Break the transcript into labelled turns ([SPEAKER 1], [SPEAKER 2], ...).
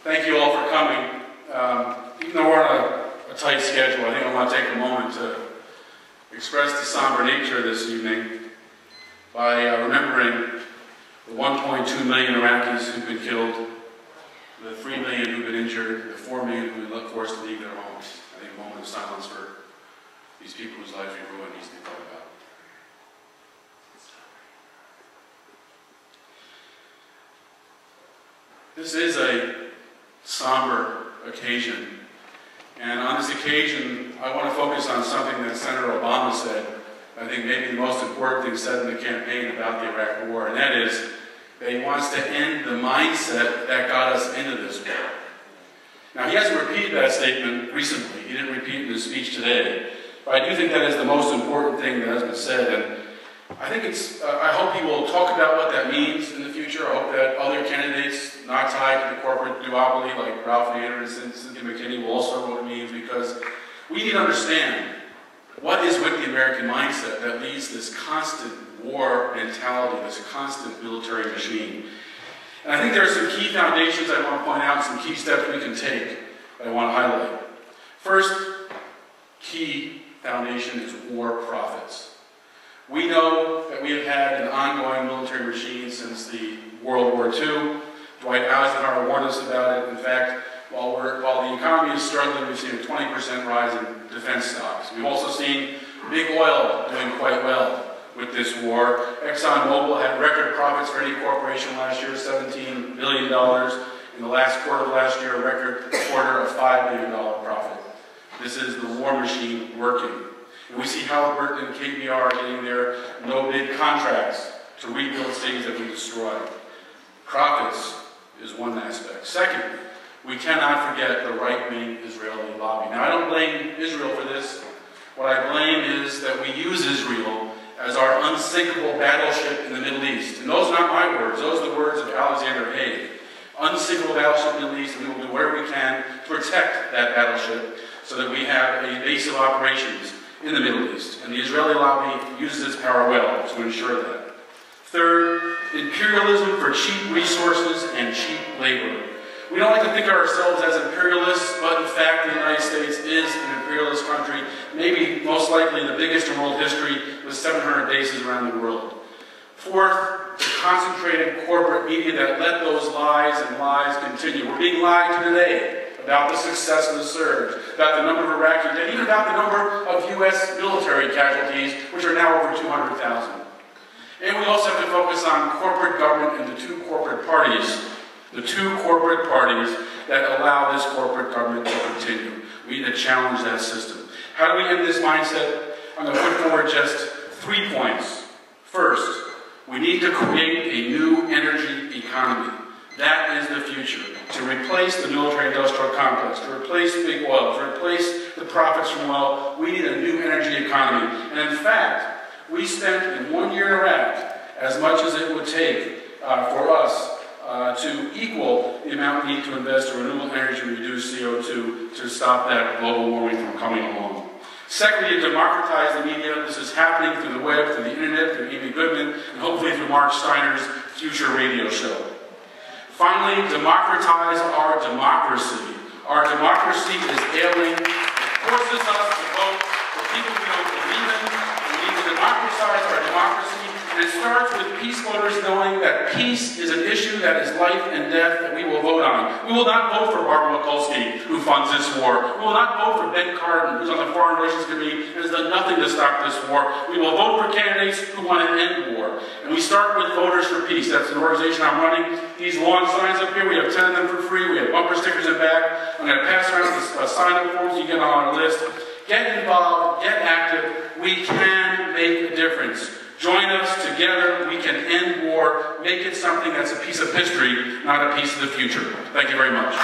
[SPEAKER 1] Thank you all for coming. Even though we're on a tight schedule, I think I want to take a moment to express the somber nature of this evening by remembering the 1.2 million Iraqis who've been killed, the 3 million who've been injured, the 4 million who've been forced to leave their homes. I think a moment of silence for these people whose lives we ruined needs to be thought about. This is a somber occasion, and on this occasion I want to focus on something that Senator Obama said. I think maybe the most important thing said in the campaign about the Iraq War, and that is that he wants to end the mindset that got us into this war. Now, he hasn't repeated that statement recently. He didn't repeat it in his speech today, but I do think that is the most important thing that has been said, and I think it's, I hope he will talk about what that means in the future. I hope that other candidates not tied to the corporate duopoly like Ralph Nader and Cynthia McKinney will also know what it means, because we need to understand what is with the American mindset that leads this constant war mentality, this constant military machine. And I think there are some key foundations I want to point out, some key steps we can take that I want to highlight. First key foundation is war profits. We know that we have had an ongoing military machine since the World War II. Dwight Eisenhower warned us about it. In fact, while the economy is struggling, we've seen a 20% rise in defense stocks. We've also seen big oil doing quite well with this war. ExxonMobil had record profits for any corporation last year, $17 billion. In the last quarter of last year, a record quarter of $5 billion profit. This is the war machine working. And we see Halliburton and KBR getting their no-bid contracts to rebuild cities that we destroyed. Profits is one aspect. Second, we cannot forget the right-wing Israeli lobby. Now, I don't blame Israel for this. What I blame is that we use Israel as our unsinkable battleship in the Middle East. And those are not my words. Those are the words of Alexander Haig. Unsinkable battleship in the Middle East, and we will do whatever we can to protect that battleship so that we have a base of operations in the Middle East. And the Israeli lobby uses its power well to ensure that. Third, imperialism for cheap resources and cheap labor. We don't like to think of ourselves as imperialists, but in fact the United States is an imperialist country, maybe most likely the biggest in world history with 700 bases around the world. Fourth, the concentrated corporate media that let those lies and lies continue. We're being lied to today about the success of the surge, about the number of Iraqi dead, even about the number of U.S. military casualties, which are now over 200,000. And we also have to focus on corporate government and the two corporate parties that allow this corporate government to continue. We need to challenge that system. How do we end this mindset? I'm going to put forward just 3 points. First, we need to create a new energy economy. That is the future. To replace the military-industrial complex, to replace big oil, to replace the profits from oil, we need a new energy economy. And in fact, we spent in 1 year in Iraq as much as it would take for us to equal the amount we need to invest in renewable energy to reduce CO2 to stop that global warming from coming along. Secondly, to democratize the media. This is happening through the web, through the internet, through Amy Goodman, and hopefully through Mark Steiner's future radio show. Finally, democratize our democracy. Our democracy is ailing. It forces us to vote for people we don't believe in. We need to democratize our democracy. And it starts with peace voters knowing that peace is an issue that is life and death that we will vote on. We will not vote for Barbara Mikulski, who funds this war. We will not vote for Ben Cardin, who's on the Foreign Relations Committee and has done nothing to stop this war. We will vote for candidates who want to end war. And we start with Voters for Peace. That's an organization I'm running. These lawn signs up here, we have 10 of them for free. We have bumper stickers in back. I'm going to pass around the sign-up forms you get on our list. Get involved, get active. We can make a difference. Join us together. We can end war, make it something that's a piece of history, not a piece of the future. Thank you very much.